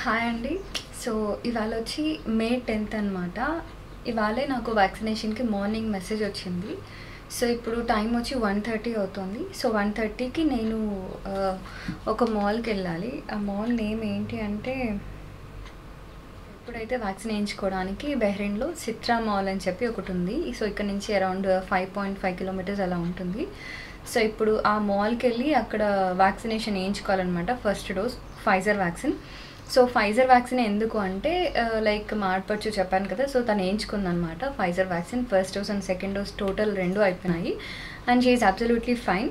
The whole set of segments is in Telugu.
హాయ్ అండి. సో ఇవాళ వచ్చి మే 10th అనమాట. ఇవాళే నాకు వ్యాక్సినేషన్కి మార్నింగ్ మెసేజ్ వచ్చింది. సో ఇప్పుడు టైం వచ్చి 1:30 అవుతుంది. సో 1:30కి నేను ఒక మాల్కి వెళ్ళాలి. ఆ మాల్ నేమ్ ఏంటి అంటే, ఇప్పుడైతే వ్యాక్సిన్ వేయించుకోవడానికి బెహ్రీన్లో సిత్రా మాల్ అని చెప్పి ఒకటి ఉంది. సో ఇక్కడ నుంచి అరౌండ్ 5.5 కిలోమీటర్స్ అలా ఉంటుంది. సో ఇప్పుడు ఆ మాల్కి వెళ్ళి అక్కడ వ్యాక్సినేషన్ వేయించుకోవాలన్నమాట. First dose Pfizer vaccine. So Pfizer vaccine ఎందుకు అంటే లైక్ మా ఆడపడుచు చెప్పాను కదా, సో తను వేయించుకుందనమాట Pfizer vaccine. First dose and second dose total 2 అయిపోయినాయి and she is absolutely fine.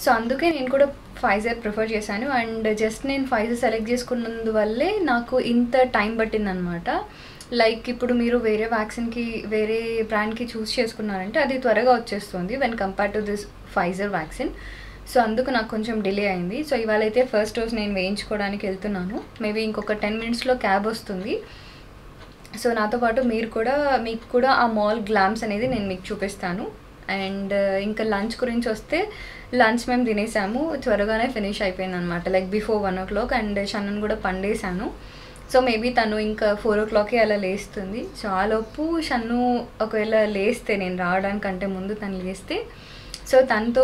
So అందుకే నేను కూడా ఫైజర్ ప్రిఫర్ చేశాను. అండ్ జస్ట్ నేను ఫైజర్ సెలెక్ట్ చేసుకున్నందువల్లే నాకు ఇంత టైం పట్టిందనమాట. లైక్ ఇప్పుడు మీరు వేరే వ్యాక్సిన్కి వేరే బ్రాండ్కి చూస్ చేసుకున్నారంటే అది త్వరగా వచ్చేస్తుంది when compare to this Pfizer vaccine. So అందుకు నాకు కొంచెం డిలే అయింది. సో ఇవాళ అయితే ఫస్ట్ డోస్ నేను వేయించుకోవడానికి వెళ్తున్నాను. మేబీ ఇంకొక 10 మినిట్స్లో క్యాబ్ వస్తుంది. సో నాతో పాటు మీకు కూడా ఆ మాల్ గ్లామ్స్ అనేది నేను మీకు చూపిస్తాను. అండ్ ఇంకా లంచ్ గురించి వస్తే లంచ్ మేము తినేసాము, త్వరగానే ఫినిష్ అయిపోయింది అనమాట. Like before 1 o'clock. అండ్ షన్నన్ కూడా పండేశాను. సో మేబీ తను ఇంకా 4 o'clockకి అలా లేస్తుంది. సో ఆలోపు షన్ను ఒకవేళ లేస్తే, నేను రావడానికంటే ముందు తను లేస్తే, సో తనతో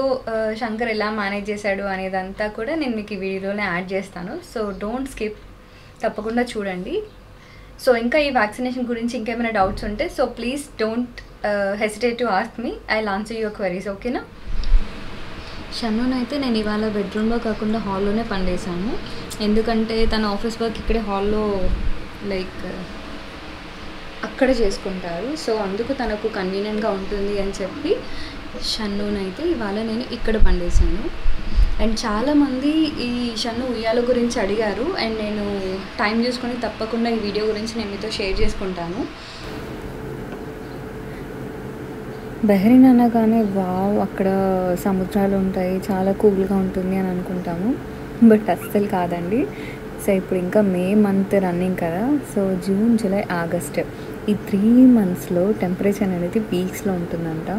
శంకర్ ఎలా మేనేజ్ చేశాడు అనేదంతా కూడా నేను మీకు ఈ వీడియోలోనే యాడ్ చేస్తాను. సో డోంట్ స్కిప్, తప్పకుండా చూడండి. సో ఇంకా ఈ వ్యాక్సినేషన్ గురించి ఇంకేమైనా డౌట్స్ ఉంటే so please don't hesitate to ask me. I will answer your queries. ఓకేనా? షన్నునైతే నేను ఇవాళ బెడ్రూమ్లో కాకుండా హాల్లోనే పండేశాను. ఎందుకంటే తన ఆఫీస్ వర్క్ ఇక్కడే హాల్లో లైక్ అక్కడ చేసుకుంటారు. సో అందుకు తనకు కన్వీనియంట్గా ఉంటుంది అని చెప్పి షన్నునైతే ఇవాళ నేను ఇక్కడ పండేశాను. అండ్ చాలామంది ఈ షన్ను ఉయ్యాల గురించి అడిగారు. అండ్ నేను టైం చూసుకొని తప్పకుండా ఈ వీడియో గురించి నేను మీతో షేర్ చేసుకుంటాను. బెహ్రీన్ అనగానే వావ్, అక్కడ సముద్రాలు ఉంటాయి, చాలా కూల్గా ఉంటుంది అని అనుకుంటాము. బట్ అస్సలు కాదండి. సో ఇప్పుడు ఇంకా మే మంత్ రన్నింగ్ కదా. సో జూన్, జూలై, ఆగస్ట్ ఈ 3 monthsలో టెంపరేచర్ అనేది పీక్స్లో ఉంటుందంట.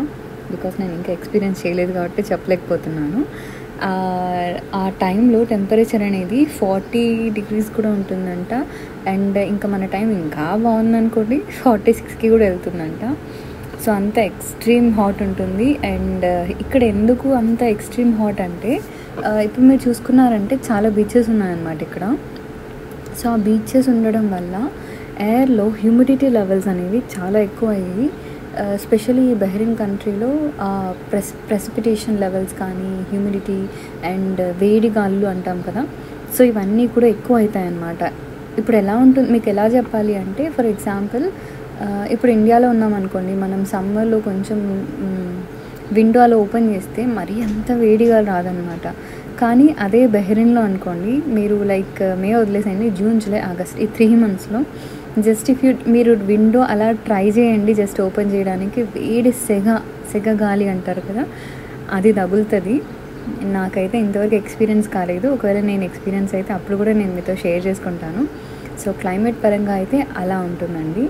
బికాస్ నేను ఇంకా ఎక్స్పీరియన్స్ చేయలేదు కాబట్టి చెప్పలేకపోతున్నాను. ఆ టైంలో టెంపరేచర్ అనేది 40 degrees కూడా ఉంటుందంట. అండ్ ఇంకా మన టైం ఇంకా బాగుందనుకోండి 46కి కూడా వెళ్తుందంట. సో అంత ఎక్స్ట్రీమ్ హాట్ ఉంటుంది. అండ్ ఇక్కడ ఎందుకు అంత ఎక్స్ట్రీమ్ హాట్ అంటే, ఇప్పుడు మీరు చూసుకున్నారంటే చాలా బీచెస్ ఉన్నాయన్నమాట ఇక్కడ. సో ఆ బీచెస్ ఉండడం వల్ల ఎయిర్లో హ్యూమిడిటీ లెవెల్స్ అనేవి చాలా ఎక్కువ అయ్యి, ఎస్పెషలీ ఈ బెహ్రీన్ కంట్రీలో ప్రెసిపిటేషన్ లెవెల్స్ కానీ, హ్యూమిడిటీ అండ్ వేడి గాలులు అంటాం కదా, సో ఇవన్నీ కూడా ఎక్కువ అవుతాయి అన్నమాట. ఇప్పుడు ఎలా ఉంటుంది మీకు ఎలా చెప్పాలి అంటే, ఫర్ ఎగ్జాంపుల్ ఇప్పుడు ఇండియాలో ఉన్నామనుకోండి, మనం సమ్మర్లో కొంచెం విండో అలా ఓపెన్ చేస్తే మరీ అంత వేడిగా రాదనమాట. కానీ అదే బెహ్రీన్లో అనుకోండి, మీరు లైక్ మే వదిలేసండి, జూన్, జూలై, ఆగస్ట్ ఈ 3 monthsలో జస్ట్ మీరు విండో అలా ట్రై చేయండి జస్ట్ ఓపెన్ చేయడానికి, వేడి సెగ గాలి అంటారు కదా, అది తగులుతుంది. నాకైతే ఇంతవరకు ఎక్స్పీరియన్స్ కాలేదు. ఒకవేళ నేను ఎక్స్పీరియన్స్ అయితే అప్పుడు కూడా నేను మీతో షేర్ చేసుకుంటాను. సో క్లైమేట్ పరంగా అయితే అలా ఉంటుందండి.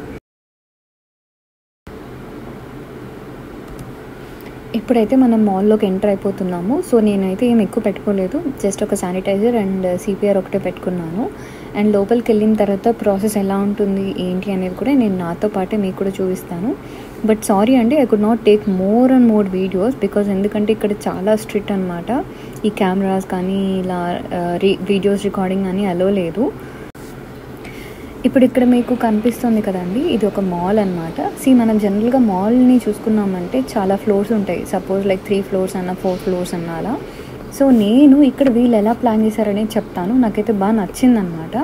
ఇప్పుడైతే మనం మాల్లోకి ఎంటర్ అయిపోతున్నాము. సో నేనైతే ఏం ఎక్కువ పెట్టుకోలేదు, జస్ట్ ఒక శానిటైజర్ అండ్ CPR ఒకటే పెట్టుకున్నాను. అండ్ లోపలికి వెళ్ళిన తర్వాత ప్రాసెస్ ఎలా ఉంటుంది ఏంటి అనేది కూడా నేను నాతో పాటే మీకు కూడా చూపిస్తాను. బట్ సారీ అండి, I could not take more and more videos because ఎందుకంటే ఇక్కడ చాలా స్ట్రిక్ట్ అనమాట. ఈ కెమెరాస్ కానీ ఇలా వీడియోస్ రికార్డింగ్ కానీ అలో లేదు. ఇప్పుడు ఇక్కడ మీకు కనిపిస్తుంది కదండి, ఇది ఒక మాల్ అనమాట. మనం జనరల్గా మాల్ని చూసుకున్నామంటే చాలా ఫ్లోర్స్ ఉంటాయి. సపోజ్ లైక్ 3 floors అన్న 4 floors అన్న అలా. సో నేను ఇక్కడ వీళ్ళు ఎలా ప్లాన్ చేశారనేది చెప్తాను. నాకైతే బాగా నచ్చిందనమాట.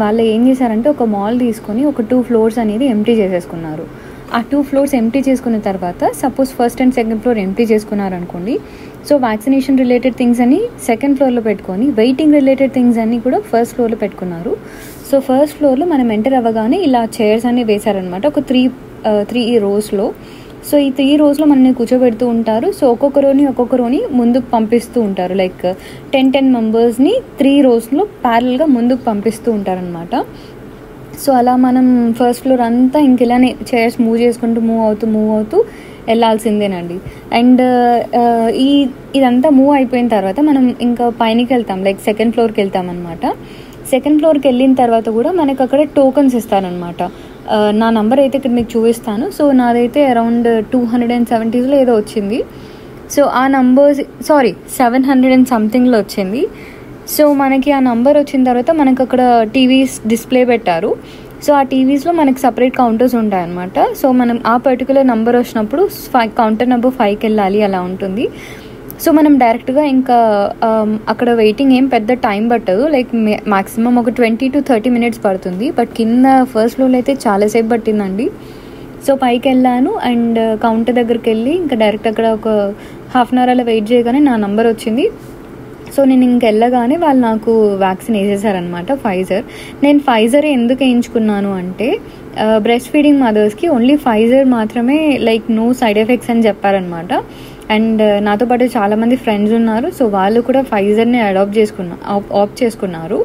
వాళ్ళు ఏం చేశారంటే ఒక మాల్ తీసుకొని ఒక 2 floors అనేది ఎంప్టీ చేసేసుకున్నారు. ఆ 2 floors ఎంప్టీ చేసుకున్న తర్వాత suppose first and second floor empty చేసుకున్నారనుకోండి, సో వ్యాక్సినేషన్ రిలేటెడ్ థింగ్స్ అని సెకండ్ ఫ్లోర్లో పెట్టుకొని వెయిటింగ్ రిలేటెడ్ థింగ్స్ అన్నీ కూడా ఫస్ట్ ఫ్లోర్లో పెట్టుకున్నారు. సో ఫస్ట్ ఫ్లోర్లో మనం ఎంటర్ అవ్వగానే ఇలా చైర్స్ అన్నీ వేశారనమాట, ఒక 3 rows. సో ఈ 3 rows మనల్ని కూర్చోబెడుతూ ఉంటారు. సో ఒక్కొక్క రోని ముందుకు పంపిస్తూ ఉంటారు. లైక్ 10 members-ని 3 rows ప్యారల్గా ముందుకు పంపిస్తూ ఉంటారనమాట. సో అలా మనం ఫస్ట్ ఫ్లోర్ అంతా ఇంక ఇలానే చైర్స్ మూవ్ చేసుకుంటూ మూవ్ అవుతూ వెళ్ళాల్సిందేనండి. అండ్ ఇదంతా మూవ్ అయిపోయిన తర్వాత మనం ఇంకా పైనకి వెళ్తాం, లైక్ సెకండ్ ఫ్లోర్కి వెళ్తాం అనమాట. సెకండ్ ఫ్లోర్కి వెళ్ళిన తర్వాత కూడా మనకు అక్కడ టోకన్స్ ఇస్తారనమాట. నా నంబర్ అయితే ఇక్కడ మీకు చూపిస్తాను. సో నాదైతే అరౌండ్ 270లో ఏదో వచ్చింది. సో ఆ నంబర్స్ 700 అండ్ సంథింగ్లో వచ్చింది. సో మనకి ఆ నంబర్ వచ్చిన తర్వాత మనకు అక్కడ టీవీస్ డిస్ప్లే పెట్టారు. సో ఆ టీవీస్లో మనకి సపరేట్ కౌంటర్స్ ఉంటాయన్నమాట. సో మనం ఆ పర్టికులర్ నెంబర్ వచ్చినప్పుడు కౌంటర్ నెంబర్ 5కి వెళ్ళాలి అలా ఉంటుంది. సో మనం డైరెక్ట్గా ఇంకా అక్కడ వెయిటింగ్ ఏం పెద్ద టైం పట్టదు, లైక్ మ్యాక్సిమం ఒక 20 to 30 minutes పడుతుంది. బట్ కింద ఫస్ట్ ఫ్లోర్లో అయితే చాలాసేపు పట్టిందండి. సో పైకి వెళ్ళాను అండ్ కౌంటర్ దగ్గరికి వెళ్ళి ఇంకా డైరెక్ట్ అక్కడ ఒక హాఫ్ అన్ అవర్ అలా వెయిట్ చేయగానే నా నంబర్ వచ్చింది. సో నేను ఇంక వెళ్ళగానే వాళ్ళు నాకు వ్యాక్సిన్ వేసేసారనమాట, ఫైజర్. నేను ఫైజర్ ఎందుకు వేయించుకున్నాను అంటే బ్రెస్ట్ ఫీడింగ్ మదర్స్కి ఓన్లీ ఫైజర్ మాత్రమే, లైక్ నో సైడ్ ఎఫెక్ట్స్ అని చెప్పారనమాట. అండ్ నాతో పాటు చాలామంది ఫ్రెండ్స్ ఉన్నారు. సో వాళ్ళు కూడా ఫైజర్ని ఆప్ట్ చేసుకున్నారు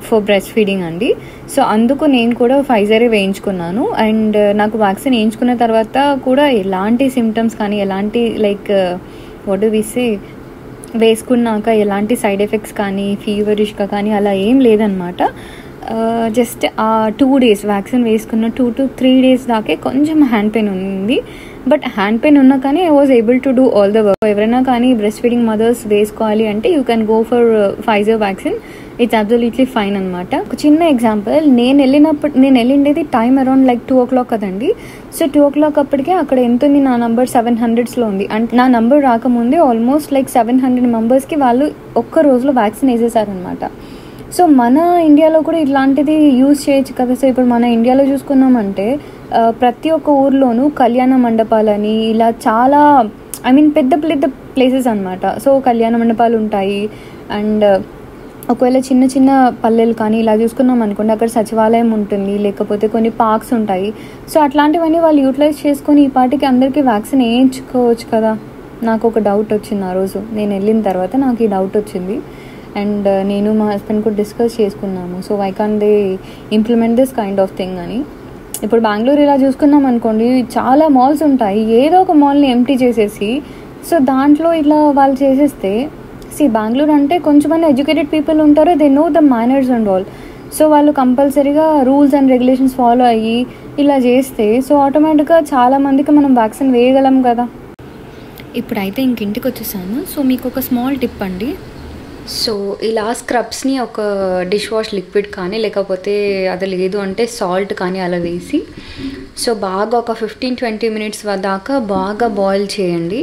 ఫర్ బ్రెస్ట్ ఫీడింగ్ అండి. సో అందుకు నేను కూడా ఫైజరే వేయించుకున్నాను. అండ్ నాకు వ్యాక్సిన్ వేయించుకున్న తర్వాత కూడా ఎలాంటి సిమ్టమ్స్ కానీ ఎలాంటి లైక్ వాట్ డు వి సే వేసుకున్నాక ఎలాంటి సైడ్ ఎఫెక్ట్స్ కానీ ఫీవరిష్గా కానీ అలా ఏం లేదనమాట. జస్ట్ ఆ 2 days వ్యాక్సిన్ వేసుకున్న 2 to 3 days దాకే కొంచెం హ్యాండ్ పెయిన్ ఉంది. బట్ హ్యాండ్ పెయిన్ ఉన్నా కానీ I was able to do all the work. ఎవరైనా కానీ బ్రెస్ట్ ఫీడింగ్ మదర్స్ వేసుకోవాలి అంటే you can go for Pfizer vaccine. It's absolutely fine అనమాట. ఒక చిన్న ఎగ్జాంపుల్, నేను వెళ్ళిండేది టైం అరౌండ్ లైక్ 2 o'clock కదండి. సో 2 o'clock అప్పటికే అక్కడ ఎంత ఉంది, నా నంబర్ 700sలో ఉంది. అంటే నా నంబర్ రాకముందే ఆల్మోస్ట్ లైక్ 700 మెంబర్స్కి వాళ్ళు ఒక్క రోజులో వ్యాక్సిన్ వేసేసారనమాట. సో మన ఇండియాలో కూడా ఇట్లాంటిది యూజ్ చేయొచ్చు కదా. సో ఇప్పుడు మన ఇండియాలో చూసుకున్నామంటే ప్రతి ఒక్క ఊర్లోనూ కళ్యాణ మండపాలని ఇలా చాలా పెద్ద పెద్ద ప్లేసెస్ అనమాట. సో కళ్యాణ మండపాలు ఉంటాయి. అండ్ ఒకవేళ చిన్న చిన్న పల్లెలు కానీ ఇలా చూసుకున్నాం అనుకోండి, అక్కడ సచివాలయం ఉంటుంది, లేకపోతే కొన్ని పార్క్స్ ఉంటాయి. సో అట్లాంటివన్నీ వాళ్ళు యూటిలైజ్ చేసుకొని ఈ పాటికి అందరికీ వ్యాక్సిన్ వేయించుకోవచ్చు కదా. నాకు ఒక డౌట్ వచ్చింది ఆ రోజు, నేను వెళ్ళిన తర్వాత నాకు ఈ డౌట్ వచ్చింది. అండ్ నేను మా హస్బెండ్ కూడా డిస్కస్ చేసుకున్నాము. So why can't they implement this kind of thing అని. ఇప్పుడు బెంగళూరు ఇలా చూసుకున్నాం అనుకోండి, చాలా మాల్స్ ఉంటాయి. ఏదో ఒక మాల్ని ఎంప్టీ చేసేసి సో దాంట్లో ఇలా వాళ్ళు చేసేస్తే, బెంగళూరు అంటే కొంచెమంది ఎడ్యుకేటెడ్ పీపుల్ ఉంటారు, they know the manners and all. So వాళ్ళు కంపల్సరీగా రూల్స్ అండ్ రెగ్యులేషన్స్ ఫాలో అయ్యి ఇలా చేస్తే సో ఆటోమేటిక్గా చాలామందికి మనం వ్యాక్సిన్ వేయగలం కదా. ఇప్పుడైతే ఇంటికి వచ్చేసాను. సో మీకు ఒక స్మాల్ టిప్ అండి. సో ఇలా స్క్రబ్స్ని ఒక డిష్ వాష్ లిక్విడ్ కానీ లేకపోతే అది లేదు అంటే సాల్ట్ కానీ అలా వేసి సో బాగా ఒక 15-20 minutes దాకా బాగా బాయిల్ చేయండి.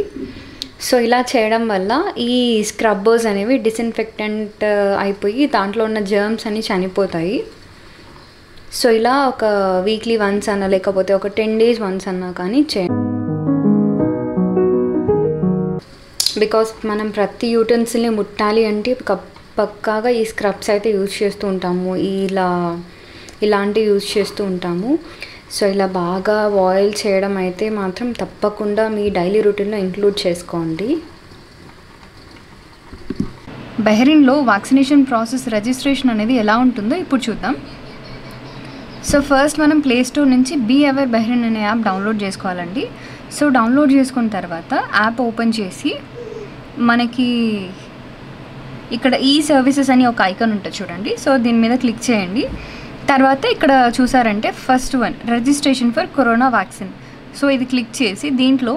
సో ఇలా చేయడం వల్ల ఈ స్క్రబ్బర్స్ అనేవి డిస్ఇన్ఫెక్టెంట్ అయిపోయి దాంట్లో ఉన్న జర్మ్స్ అన్నీ చనిపోతాయి. సో ఇలా ఒక వీక్లీ వన్స్ అన్నా లేకపోతే ఒక 10 days వన్స్ అన్నా కానీ చేయండి. బికాస్ మనం ప్రతి యూటెన్సిల్ని ముట్టాలి అంటే పక్కాగా ఈ స్క్రబ్స్ అయితే యూజ్ చేస్తూ ఉంటాము, ఇలాంటివి యూజ్ చేస్తూ ఉంటాము. సో ఇలా బాగా బాయిల్ చేయడం అయితే మాత్రం తప్పకుండా మీ డైలీ రొటీన్లో ఇంక్లూడ్ చేసుకోండి. బహ్రెయిన్లో వ్యాక్సినేషన్ ప్రాసెస్ రిజిస్ట్రేషన్ అనేది ఎలా ఉంటుందో ఇప్పుడు చూద్దాం. సో ఫస్ట్ మనం ప్లే స్టోర్ నుంచి బీ అవర్ బహ్రెయిన్ అనే యాప్ డౌన్లోడ్ చేసుకోవాలండి. సో డౌన్లోడ్ చేసుకున్న తర్వాత యాప్ ఓపెన్ చేసి మనకి ఇక్కడ ఈ సర్వీసెస్ అని ఒక ఐకాన్ ఉంటుంది చూడండి. సో దీని మీద క్లిక్ చేయండి. తర్వాత ఇక్కడ చూసారంటే first one registration for corona vaccine. So ఇది క్లిక్ చేసి దీంట్లో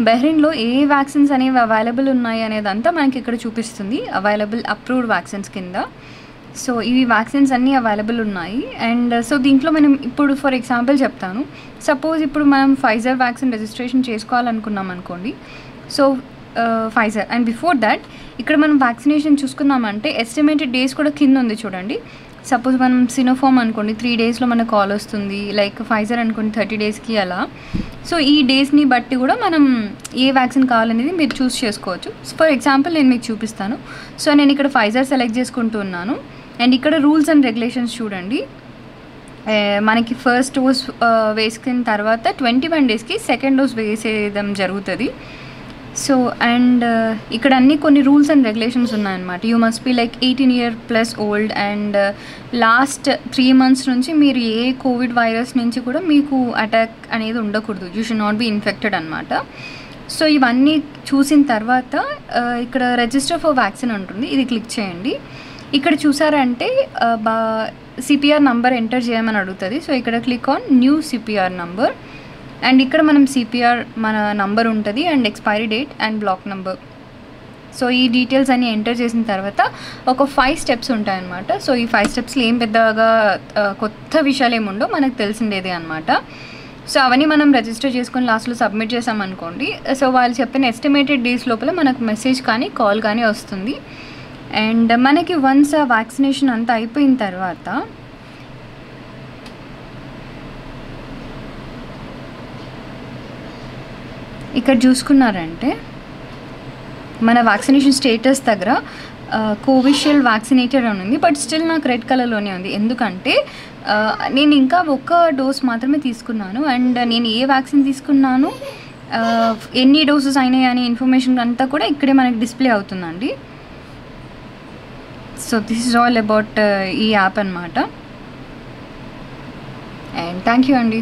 బహ్రెయిన్లో ఏ వ్యాక్సిన్స్ అనేవి అవైలబుల్ ఉన్నాయి అనేదంతా మనకి ఇక్కడ చూపిస్తుంది, అవైలబుల్ అప్రూవ్డ్ వ్యాక్సిన్స్ కింద. సో ఇవి వ్యాక్సిన్స్ అన్నీ అవైలబుల్ ఉన్నాయి. అండ్ సో దీంట్లో మనం ఇప్పుడు ఫర్ ఎగ్జాంపుల్ చెప్తాను. సపోజ్ ఇప్పుడు మనం ఫైజర్ వ్యాక్సిన్ రిజిస్ట్రేషన్ చేసుకోవాలనుకున్నాం అనుకోండి. So Pfizer and before that ఇక్కడ మనం వ్యాక్సినేషన్ చూసుకున్నామంటే ఎస్టిమేటెడ్ డేస్ కూడా కింద ఉంది చూడండి. సపోజ్ మనం సినోఫార్మ్ అనుకోండి 3 daysలో మనకు కాల్ వస్తుంది, లైక్ ఫైజర్ అనుకోండి 30 daysకి అలా. సో ఈ డేస్ని బట్టి కూడా మనం ఏ వ్యాక్సిన్ కావాలనేది మీరు చూస్ చేసుకోవచ్చు. ఫర్ ఎగ్జాంపుల్ నేను మీకు చూపిస్తాను. సో నేను ఇక్కడ ఫైజర్ సెలెక్ట్ చేసుకుంటున్నాను. అండ్ ఇక్కడ రూల్స్ అండ్ రెగ్యులేషన్స్ చూడండి. మనకి ఫస్ట్ డోస్ వేసుకున్న తర్వాత 21 daysకి సెకండ్ డోస్ వేసేయడం జరుగుతుంది. సో అండ్ ఇక్కడ అన్ని కొన్ని రూల్స్ అండ్ రెగ్యులేషన్స్ ఉన్నాయన్నమాట. You must be like 18 years+ old and last 3 months నుంచి మీరు ఏ కోవిడ్ వైరస్ నుంచి కూడా మీకు అటాక్ అనేది ఉండకూడదు. You should not be infected అనమాట. సో ఇవన్నీ చూసిన తర్వాత ఇక్కడ రిజిస్టర్ ఫర్ వ్యాక్సిన్ ఉంటుంది, ఇది క్లిక్ చేయండి. ఇక్కడ చూసారంటే సిపిఆర్ నంబర్ ఎంటర్ చేయమని అడుగుతుంది. సో ఇక్కడ click on new CPR number and ఇక్కడ మనం సిపిఆర్ మన నంబర్ ఉంటుంది and expiry date and block number. So ఈ డీటెయిల్స్ అన్నీ ఎంటర్ చేసిన తర్వాత ఒక 5 స్టెప్స్ ఉంటాయన్నమాట. సో ఈ 5 స్టెప్స్లో ఏం పెద్దగా కొత్త విషయాలు ఏముండో మనకు తెలిసిండేదే అనమాట. సో అవన్నీ మనం రిజిస్టర్ చేసుకొని లాస్ట్లో సబ్మిట్ చేసామనుకోండి, సో వాళ్ళు చెప్పిన ఎస్టిమేటెడ్ డేస్ లోపల మనకు మెసేజ్ కానీ కాల్ కానీ వస్తుంది. అండ్ మనకి వన్స్ వ్యాక్సినేషన్ అంతా అయిపోయిన తర్వాత ఇక్కడ చూసుకున్నారంటే మన వ్యాక్సినేషన్ స్టేటస్ దగ్గర కోవిషీల్డ్ వ్యాక్సినేటెడ్ అని ఉంది. బట్ స్టిల్ నాకు రెడ్ కలర్లోనే ఉంది. ఎందుకంటే నేను ఇంకా ఒక డోస్ మాత్రమే తీసుకున్నాను అండ్ నేను ఏ వ్యాక్సిన్ తీసుకున్నాను, ఎన్ని డోసెస్ అయినాయి అనే ఇన్ఫర్మేషన్ అంతా కూడా ఇక్కడే మనకి డిస్ప్లే అవుతుందండి. So this is all about ఈ యాప్ అనమాట. అండ్ థ్యాంక్ యూ అండి.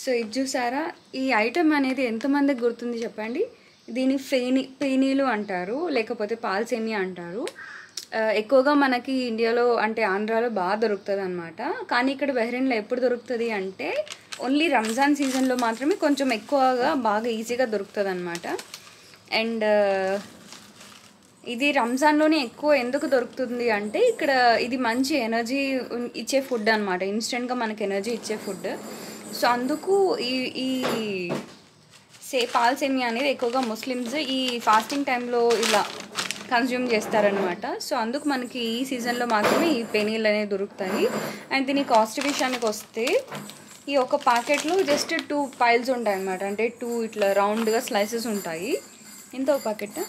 సో ఇది చూసారా, ఈ ఐటమ్ అనేది ఎంతమందికి గుర్తుంది చెప్పండి. దీని ఫేనీలు అంటారు, లేకపోతే పాల్సేమియా అంటారు. ఎక్కువగా మనకి ఇండియాలో అంటే ఆంధ్రాలో బాగా దొరుకుతుంది అనమాట. కానీ ఇక్కడ బహ్రెయిన్లో ఎప్పుడు దొరుకుతుంది అంటే ఓన్లీ రంజాన్ సీజన్లో మాత్రమే కొంచెం ఎక్కువగా బాగా ఈజీగా దొరుకుతుంది అనమాట. అండ్ ఇది రంజాన్లోనే ఎక్కువ ఎందుకు దొరుకుతుంది అంటే ఇక్కడ ఇది మంచి ఎనర్జీ ఇచ్చే ఫుడ్ అనమాట. ఇన్స్టెంట్గా మనకి ఎనర్జీ ఇచ్చే ఫుడ్. సో అందుకు ఈ పాల్సేమియా అనేది ఎక్కువగా ముస్లిమ్స్ ఈ ఫాస్టింగ్ టైంలో ఇలా కన్జ్యూమ్ చేస్తారనమాట. సో అందుకు మనకి ఈ సీజన్లో మాత్రమే ఈ పెనీలు అనేవి దొరుకుతాయి. అండ్ దీని కాస్ట్ విషయానికి వస్తే ఈ ఒక ప్యాకెట్లో జస్ట్ 2 పైల్స్ ఉంటాయి అన్నమాట. అంటే 2 ఇట్లా రౌండ్గా స్లైసెస్ ఉంటాయి. ఎంత ఒక ప్యాకెట్?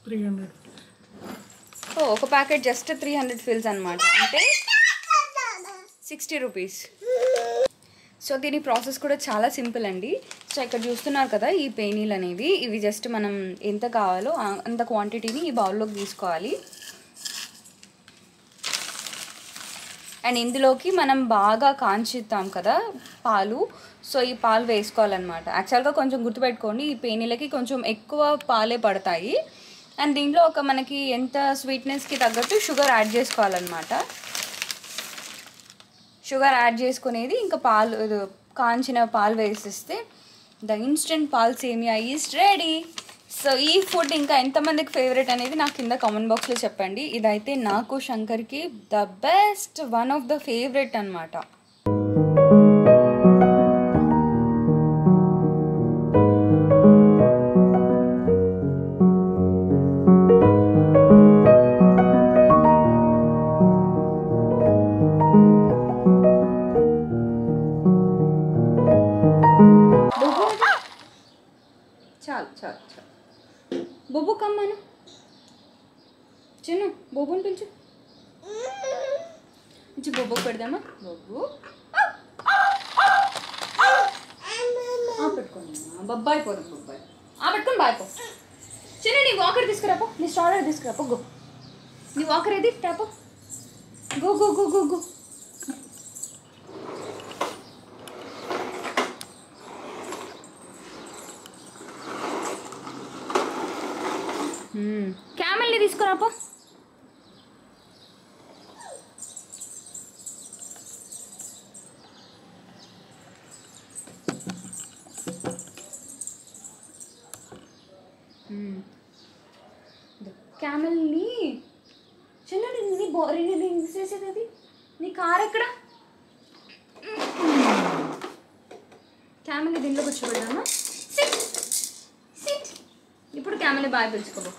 300. ఒక ప్యాకెట్ జస్ట్ 300 ఫిల్స్ అనమాట. అంటే 60 రూపీస్. సో దీని ప్రాసెస్ కూడా చాలా సింపుల్ అండి. సో ఇక్కడ చూస్తున్నారు కదా ఈ పెనీలు అనేవి, ఇవి జస్ట్ మనం ఎంత కావాలో అంత క్వాంటిటీని ఈ బౌల్లోకి తీసుకోవాలి. అండ్ ఇందులోకి మనం బాగా కాంచుతాం కదా పాలు, సో ఈ పాలు వేసుకోవాలన్నమాట. యాక్చువల్గా కొంచెం గుర్తుపెట్టుకోండి, ఈ పెనీలకి కొంచెం ఎక్కువ పాలే పడతాయి. అండ్ దీంట్లో ఒక మనకి ఎంత స్వీట్నెస్కి తగ్గట్టు షుగర్ యాడ్ చేసుకోవాలన్నమాట. షుగర్ యాడ్ చేసుకునేది ఇంకా పాలు కాంచిన పాలు వేసిస్తే ద ఇన్స్టెంట్ పాల్సేమియా ఈజ్ రెడీ. సో ఈ ఫుడ్ ఇంకా ఎంతమందికి ఫేవరెట్ అనేది నాకు కింద కామెంట్ బాక్స్లో చెప్పండి. ఇదైతే నాకు శంకర్కి the best one of the favourite అనమాట. చాలు చాలు చాలు. బొబ్బు కమ్మను చిన్న బొబ్బుని పిలిచు. మంచి బొబ్బుకు పెడదామా? బొబ్బు పెట్టుకోండి. బొబ్బాయి పోదు, బొబ్బాయి పెట్టుకొని బాయిపో. చిన్న నీ వాకర్ తీసుకురాపో, నీ స్టార్టర్ తీసుకురాపో. గో, నీ వాకర్ ఏది టాపో. Go go go go go. క్యామెల్ని తీసుకురాపో. క్యామెల్ని చిన్నది నీ బోరింగ్ చేసేది అది. నీ కార్ ఎక్కడ? క్యామెల్ని దీంట్లో కూర్చోబెడదామా? ఇప్పుడు క్యామెల్ని బాయ్ పిలుచుకోబో.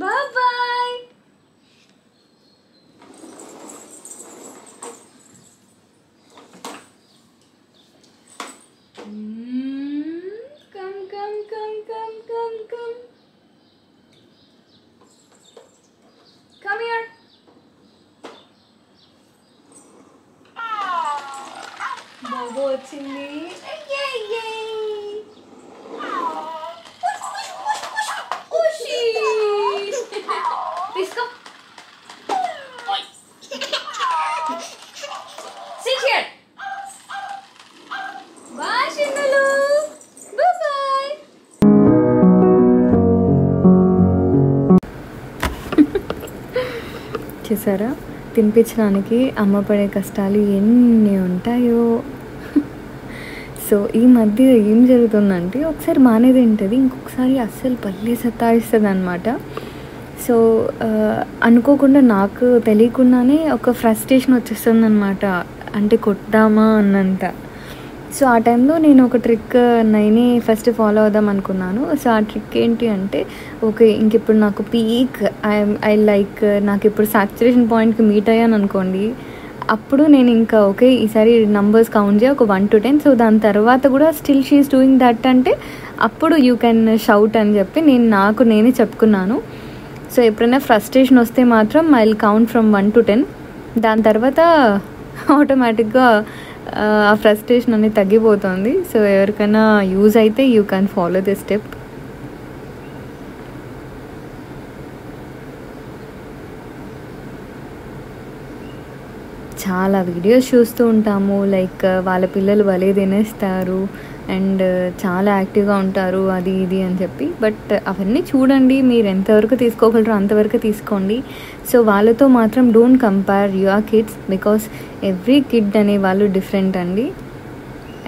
Boy. Come, come, come, come, come, come. Come here. Bobo వచ్చింది. తీసుకో. చూసారా, తినిపించడానికి అమ్మ పడే కష్టాలు ఎన్ని ఉంటాయో. సో ఈ మధ్య ఏం జరుగుతుందంటే ఒకసారి బాగానే తింటుంది, ఇంకొకసారి అస్సలు పల్లె సతాయిస్తుంది అనమాట. సో అనుకోకుండా నాకు తెలియకుండానే ఒక ఫ్రస్ట్రేషన్ వచ్చేస్తుంది అనమాట, అంటే కొట్టామా అన్నంత. సో ఆ టైంలో నేను ఒక ట్రిక్ నేనే ఫస్ట్ ఫాలో అవుదాం అనుకున్నాను. సో ఆ ట్రిక్ ఏంటి అంటే, ఓకే ఇంక ఇప్పుడు నాకు పీక్ ఐ లైక్ నాకు ఇప్పుడు సాచురేషన్ పాయింట్కి మీట్ అయ్యాను అనుకోండి, అప్పుడు నేను ఇంకా ఓకే ఈసారి నంబర్స్ కౌంట్ చేయ ఒక 1 to 10. సో దాని తర్వాత కూడా స్టిల్ షీఈస్ డూయింగ్ దట్ అంటే అప్పుడు యూ కెన్ షౌట్ అని చెప్పి నాకు నేనే చెప్పుకున్నాను. సో ఎప్పుడైనా ఫ్రస్ట్రేషన్ వస్తే మాత్రం I will count from 1 to 10. దాని తర్వాత ఆటోమేటిక్గా ఆ ఫ్రస్ట్రేషన్ అనేది తగ్గిపోతుంది. సో ఎవరికైనా యూజ్ అయితే you can follow this step. చాలా వీడియోస్ చూస్తూ ఉంటాము, లైక్ వాళ్ళ పిల్లలు భలే తినేస్తారు అండ్ చాలా యాక్టివ్గా ఉంటారు అది ఇది అని చెప్పి. బట్ అవన్నీ చూడండి, మీరు ఎంతవరకు తీసుకోగలరో అంతవరకు తీసుకోండి. సో వాళ్ళతో మాత్రం don't compare your kids, because every kid అనే వాళ్ళు డిఫరెంట్ అండి.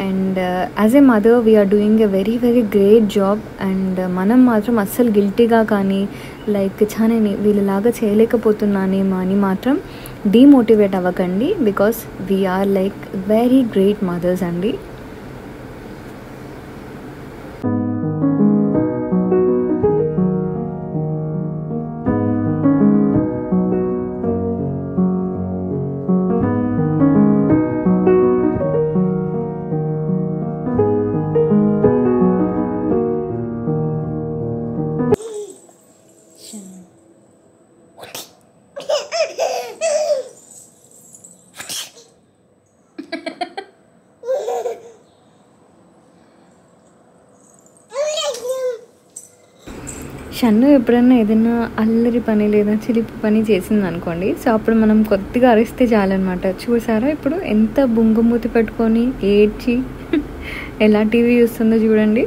And as a mother we're doing a very very great job. And మనం మాత్రం అస్సలు గిల్టీగా కానీ లైక్ చాలా వీళ్ళలాగా చేయలేకపోతున్నానేమో అని మాత్రం డీమోటివేట్ అవ్వకండి, because we're like very great mothers అండి. షన్ను ఎప్పుడన్నా ఏదైనా అల్లరి పని లేదా చిలిపి పని చేసింది అనుకోండి, సో అప్పుడు మనం కొద్దిగా అరిస్తే చాలన్నమాట. చూసారా ఇప్పుడు ఎంత బుంగమూతి పెట్టుకొని ఏడ్చి ఎలా టీవీ చూస్తుందో చూడండి.